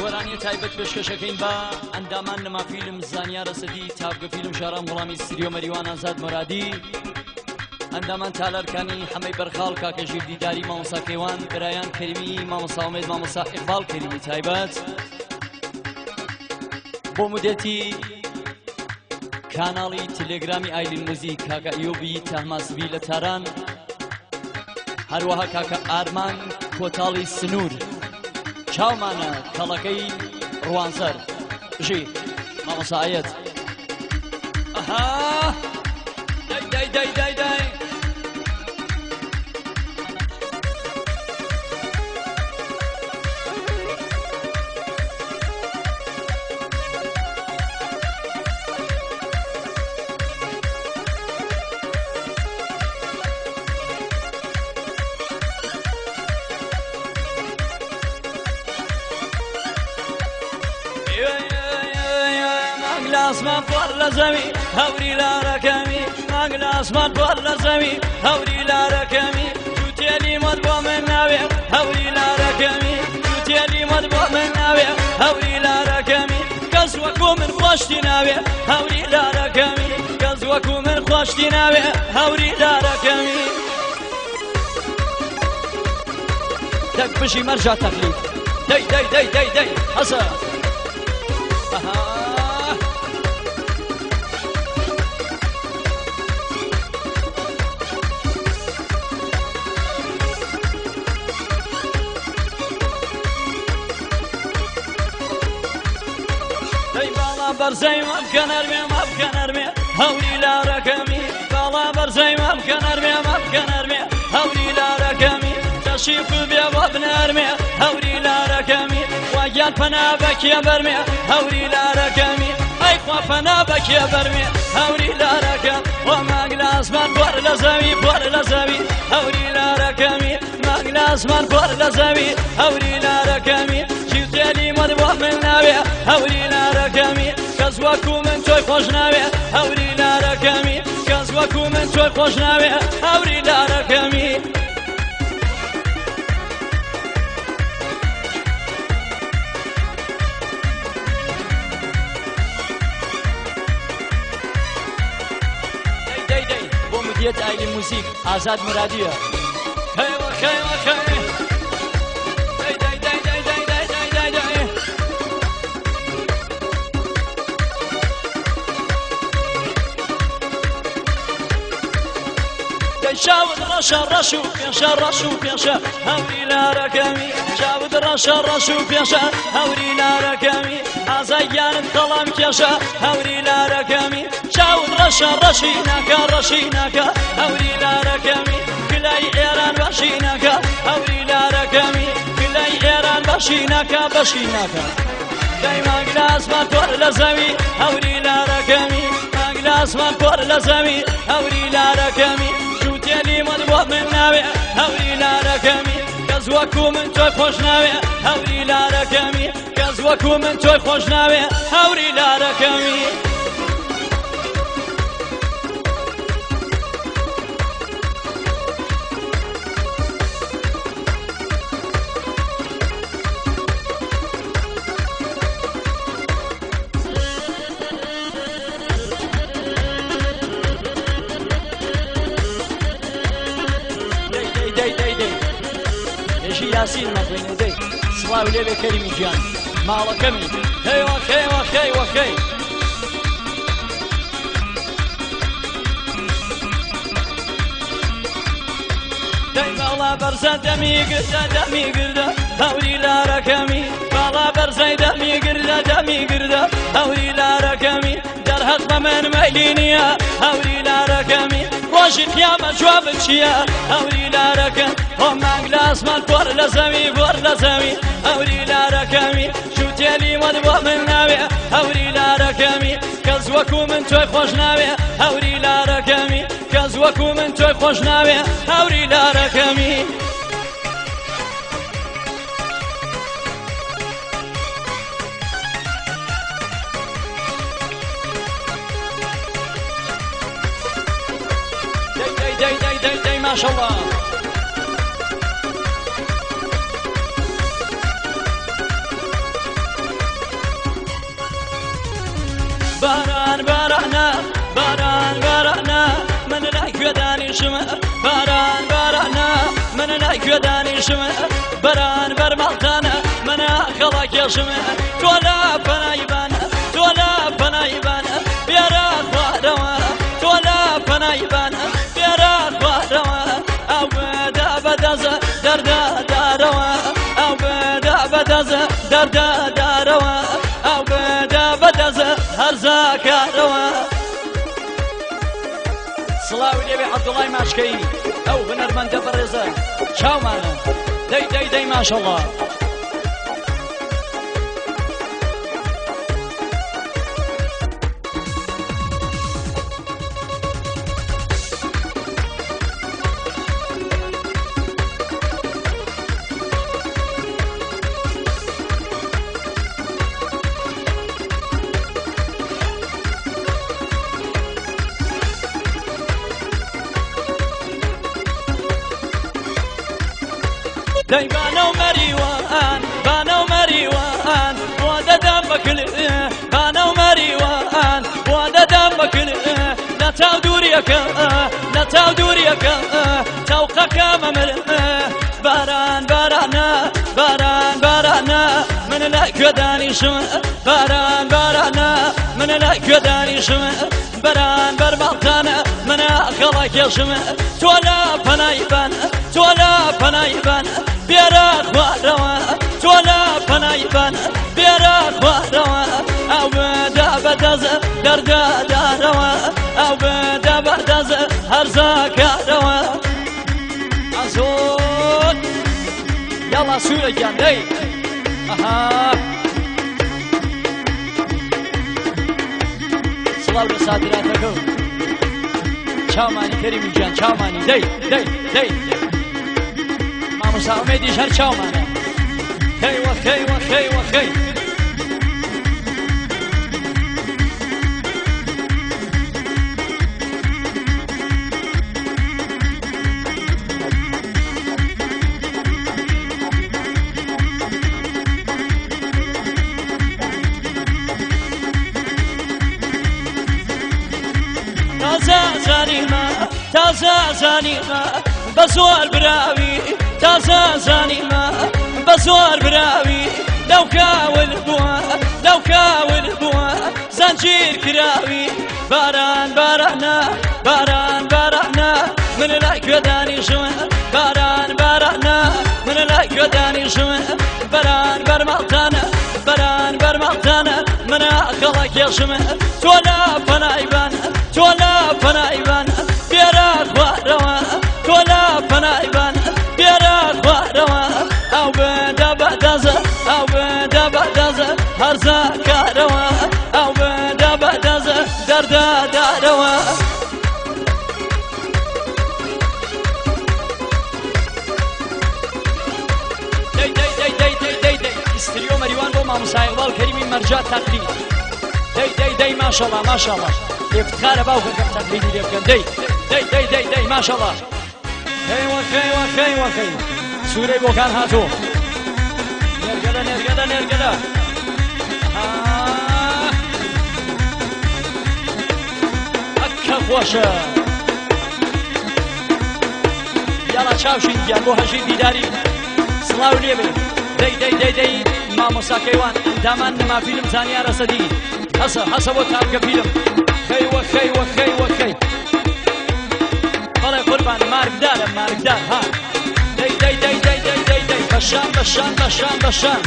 گۆرانی تایبەت پێشکەشەکەین بە ئەندامان نەما فیلم زانیارە سەدی تاپگە فیلم شاران وەڵامی ستریۆ مەریوان ئازاد مۆرادی ئەندامان تالەرکانی حەمەی بەرخاڵ کاکە ژیر دیداری مامۆستا کەیوان برایان کەریمی مامۆستا ئومێد مامۆستا ئیقبال کەریمی تایبەت بۆ مودەتی کاناڵی تلێگرامی ئایلین موزیک کاکە ئیوبی تەهماسبی لە تاران هەروەها کاکە ئارمان کۆتاڵی سنوور چاومانە کەڵەکەی ڕوانزەر ژی مامۆستا ئایەت ئەها دای دای دای دای ئاسمان پڕ لە زەوی هەوری لارەکەمی مانگ لە ئاسمان پڕ لە زەوی هەوری لارەکەمی توتێلی مەد بۆ من ناوێ هەوری لارەکەمی توتێلی مەد بۆ من ناوێ هەوری لارەکەمی کەس وەکو من خۆشتی ناوێ هەوری لارەکەمی کەس وەکو من خۆشتی ناوێ هەوری لارەکەمی دەک پشی مەرجا تەقلیب دەی دەی دەی دەی دەی حەسە بەرزەی مەبکە نەرمێ مەبکە نەرمێ هەوری لارەکەمی باڵا بەرزەی مەبکە نەرمێ مەبکە نەرمێ هەوری لارەکەمی تەشیف بێ بۆ بنەرمێ هەوری لارەکەمی واگیان پەنا بەکێ بەرمێ هەوری لارەکەمی ئەی خوا پەنا بەکێ بەرمێ هەوری لارەکەم وە مانگ لە ئاسمان بۆر لە زەوی بۆر لە زەوی هەوری لارەکەمی مانگ لە ئاسمان بۆر لە زەوی هەوری لارەکەمی چیوتێلی مەد بۆ من ناوێ هەوری لارەکەمی کەس وەکو من تۆی خۆش ناوێ هەوری لارەکەمی کەس وەکو من تۆی خۆش ناوێ هەوری لارەکەمی دەی دەی بۆ مدیریەت ئایلین موزیک ئازاد مورادیە خەیوە خەیوە خەی شاود ڕەشە ڕەش و پێشە ڕەش و پێشە هەوری لارەکەمی شاود ڕەشە ڕەش و پێشە هەوری لارەکەمی ئازاییانم دڵام کێشە هەوری لارەکەمی شاود ڕەشە ڕەشی ناکە ڕەشی ناکە هەوری لارەکەمی گلای ئێران بەشی ناکە هەوری لارەکەمی گلای ئێران بەشی ناکە بەشی ناکە دای مانگ لە ئاسمان پۆر لە زەوی هەوری لارەکەمی مانگ لە ئاسمان پۆر لە زەوی هەوری لارەکەمی توتێلی مەد بۆ من ناوێ هەوری لارەکەمی کەس وەکو من تۆی خۆش ناوێ هەوری لارەکەمی کەس وەکو من تۆی خۆش ناوێ هەوری لارەکەمی یاسین مەخوێنێ دەی سڵاو لێبێ کەریمی گیان ماڵەکەمی هەیوە خەیوە خەیوە خەی دەی باڵا بەرزە دەمی گردە دەمی گردە هەوری لارەکەمی باڵا بەرزەی دەمی گردە دەمی گردە هەوری لارەکەمی دەرهەق بە من مەیلی نییە هەوری لارەکەمی ڕۆژی قیامەت جوابت چییە هەوری لارەکەم بۆ مانگ لە ئاسمان پۆر لە زەوی بۆر لە زەوی هەوری لارەکەمی شوتێلی مەد بۆ من ناوێ هەوری لارەکەمی کەس وەکو من تۆی خۆش ناوێ هەوری لارەکەمی کەس وەکو من تۆی خۆش ناوێ هەوری لارەکەمی دەی ماشەڵڵا کوێدانیشم بەران بەرمەڵتانە منە خەڵکێشم تۆ لە پەنایبانە تۆ لە پەنایبانە بێرە خوارەوە تۆ لە پەنایبانە بێرە خوارەوە ئەو بەدە بەدەزە دەردەدارەوە ئەو بەدە بەدەزە دەردەدارەوە ئەو بەدە بەدەزە هەرزاکارەوە سڵاوی لێبێ عەبدوڵای ماچکەی ئەو هونەرمەندە بەڕێزە چاومانە دەی دەی دەی ماشەڵڵا دەی بانە و مەریوان بانە و مەریوان بۆ دەدەم بەکل بانە و مەریوان بۆ دەدەم بەکل لە تاو دووریەکە لە تاو دووریەکە تاوقەکە مەمر باران بارانە باران بارانە من لە کوێدانیشم باران بارانە من لە کوێدانیشم بەران بەرمەڵتانە منە خەڵکێشم تۆ لە پەنایبانە تۆ لە پەنایبانە بێرە خوارەوە تۆ لە پەنایبانە بێرە خوارەوە ئەو بەدە بەدەزە دەردەدارەوە ئەو بەدە بەدەزە هەرزاکارەوە ئەزۆر یاڵا سوورەگیان دەی ئەها سڵاو لە سادراتەکە و چاومانی کەریمی گیان چاومانی دەی دەی دەی مامۆستا ئومێدیش هەر چاومانە خەی وەخەی وەخەی وەخەی تازە زانیمە تازە زانیمە بە زۆر براوی تازە زانیمە بە زۆر براوی لەو کاول بووە لەو کاول بووە زەنجیر کراوی باران بارانە باران بارانە من لای کوێدانیشم باران بارانە من لای کوێدانیشم بەران بەرمەڵتانە بەران بەرمەڵتانە منە خەڵکێشم تۆ لە پەنایبانە تۆ لە پەنایبانە بێرە خوارەوە تۆ لە پەنایبانە بێرە خوارەوە ئەو بەدە بەدەزە ئەو بەدە بەدەزە هەرزاکارەوە ئەو بەدە بەدەزە دەردەدارەوە دەی دەی دەی دەی دەی دەی دەی ئیستریۆ مەریوان بۆ مامۆستا ئیقبال کەریمی مەرجا تەقلید دەی دەی دەی ماشەڵڵا ماشەڵڵا افتخارە باوکەکەم تەقلیدی لێ بکەن دەی دەی دەی دەی دەی ماشەڵڵا خەی وەخەی وەخەی وەخەی سوورەی بۆکان هاتۆ نێرگەلە نێرگەلە نێرگەلە ئەکە خۆشە یاڵا چاوشین گیان بۆ هەژی دیداری سڵاو لێبێ دەی دەی دەی دەی مامۆستا کەیوان ئەندامان نەمافیلم زانیارە سەدی هەسە هەسە بۆ تاوکە فیلم خەی وەخەی وەخەی وەخەی بەڵێ قوربان مارگدارە مارگدار ها دەی دەی دەی دەی دەی دەی دەی بەشان بەشان بەشان بەشان